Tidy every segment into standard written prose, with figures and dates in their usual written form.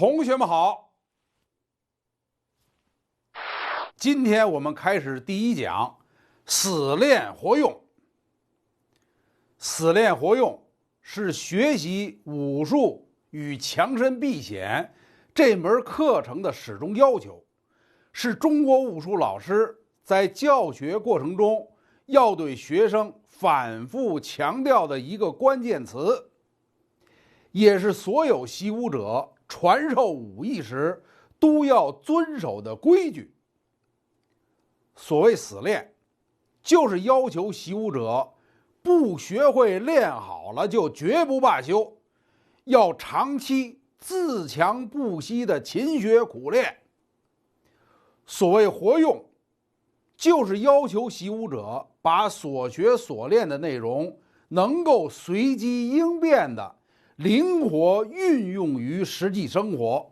同学们好，今天我们开始第一讲，死练活用。死练活用是学习武术与强身避险这门课程的始终要求，是中国武术老师在教学过程中要对学生反复强调的一个关键词，也是所有习武者传授武艺时都要遵守的规矩。所谓死练，就是要求习武者不学会练好了就绝不罢休，要长期自强不息的勤学苦练。所谓活用，就是要求习武者把所学所练的内容能够随机应变的灵活运用于实际生活。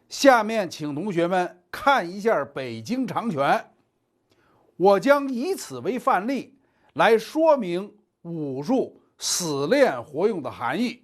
下面请同学们看一下北京长拳，我将以此为范例来说明武术死练活用的含义。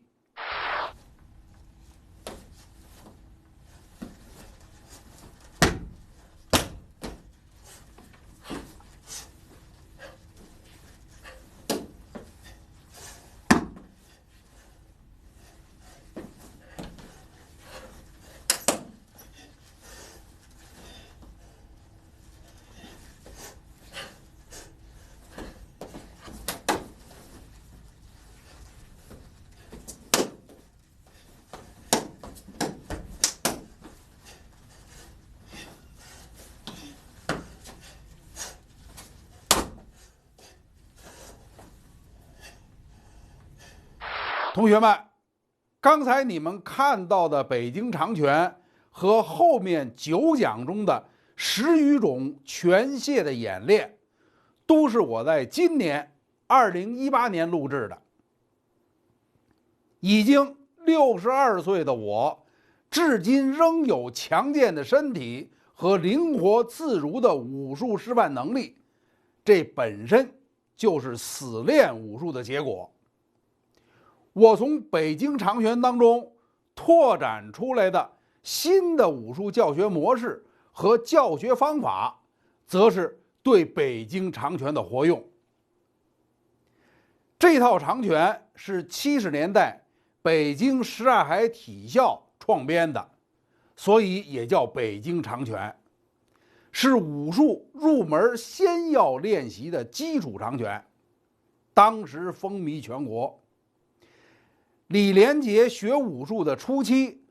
同学们，刚才你们看到的北京长拳和后面9讲中的10余种拳械的演练，都是我在今年2018年录制的。已经62岁的我，至今仍有强健的身体和灵活自如的武术示范能力，这本身就是死练武术的结果。我从北京长拳当中拓展出来的新的武术教学模式和教学方法，则是对北京长拳的活用。这套长拳是70年代北京什刹海体校创编的，所以也叫北京长拳，是武术入门先要练习的基础长拳，当时风靡全国。李连杰学武术的初期，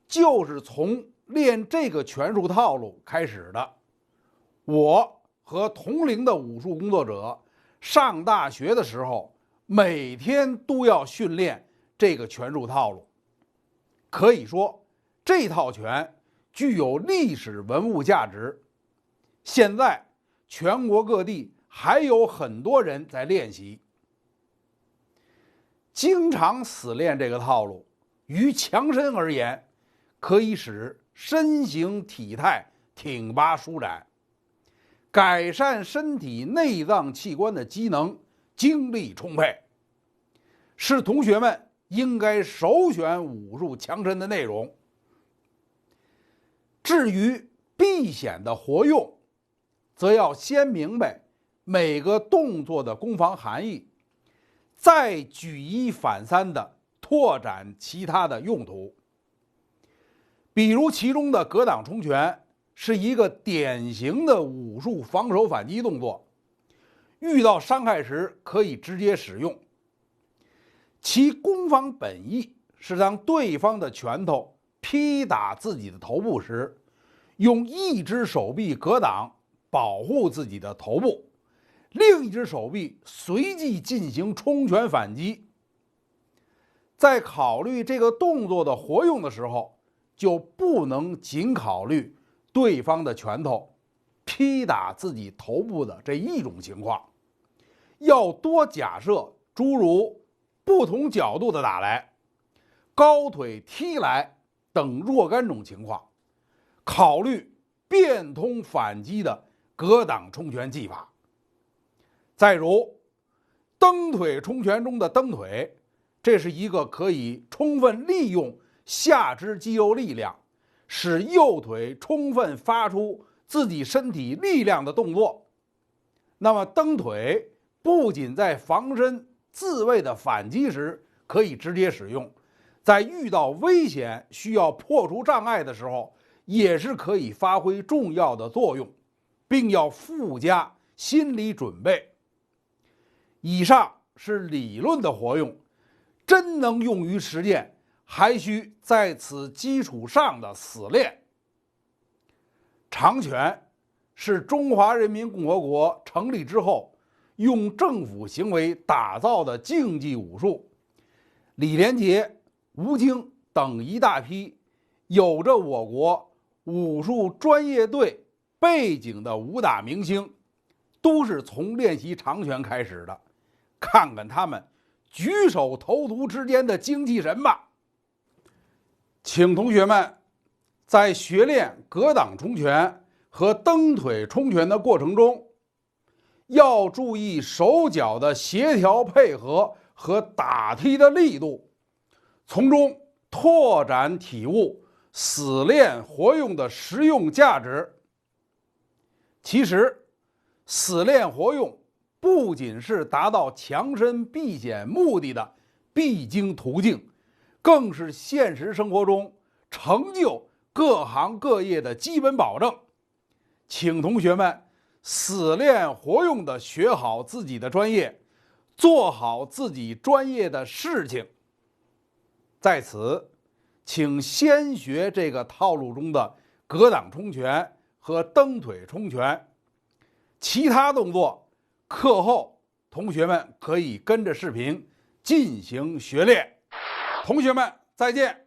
就是从练这个拳术套路开始的。我和同龄的武术工作者上大学的时候，每天都要训练这个拳术套路。可以说，这套拳具有历史文物价值。现在全国各地还有很多人在练习。经常死练这个套路，于强身而言，可以使身形体态挺拔舒展，改善身体内脏器官的机能，精力充沛，是同学们应该首选武术强身的内容。至于避险的活用，则要先明白每个动作的攻防含义，再举一反三地拓展其他的用途。比如其中的格挡冲拳是一个典型的武术防守反击动作，遇到伤害时可以直接使用。其攻防本意是当对方的拳头劈打自己的头部时，用一只手臂格挡保护自己的头部，另一只手臂随即进行冲拳反击。在考虑这个动作的活用的时候，就不能仅考虑对方的拳头劈打自己头部的这一种情况，要多假设诸如不同角度的打来、高腿踢来等若干种情况，考虑变通反击的格挡冲拳技法。再如蹬腿冲拳中的蹬腿，这是一个可以充分利用下肢肌肉力量，使右腿充分发出自己身体力量的动作。那么蹬腿不仅在防身自卫的反击时可以直接使用，在遇到危险需要破除障碍的时候，也是可以发挥重要的作用，并要附加心理准备。以上是理论的活用，真能用于实践，还需在此基础上的死练。长拳是中华人民共和国成立之后用政府行为打造的竞技武术。李连杰、吴京等一大批有着我国武术专业队背景的武打明星，都是从练习长拳开始的。看看他们举手投足之间的精气神吧。请同学们在学练格挡冲拳和蹬腿冲拳的过程中，要注意手脚的协调配合和打踢的力度，从中拓展体悟死练活用的实用价值。其实，死练活用不仅是达到强身避险目的的必经途径，更是现实生活中成就各行各业的基本保证。请同学们死练活用地学好自己的专业，做好自己专业的事情。在此，请先学这个套路中的格挡冲拳和蹬腿冲拳，其他动作课后同学们可以跟着视频进行学练。同学们再见。